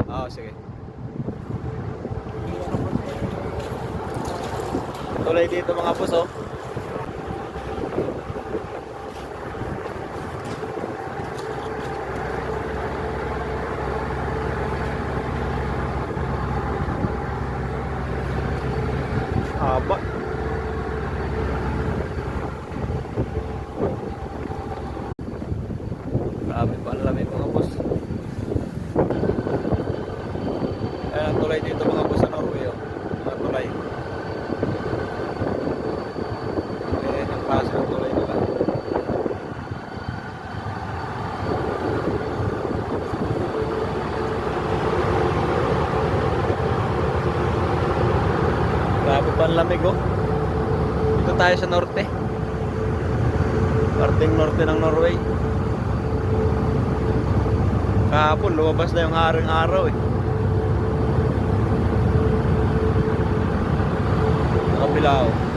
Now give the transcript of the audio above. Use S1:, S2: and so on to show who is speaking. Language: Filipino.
S1: Oo, sige. Tulay dito mga boss, oh. Haba. Grabe pa ang lamig mga boss. Ayan ang tulay dito mga boss sa Norway, oh. Mga tulay. Ayan ang klase ng tulay nila. Grabe pa ang lamig, oh. Dito tayo sa norte. Parting norte ng Norway. Kahapon lumabas na yung haring araw, eh. Sa kabila, oh.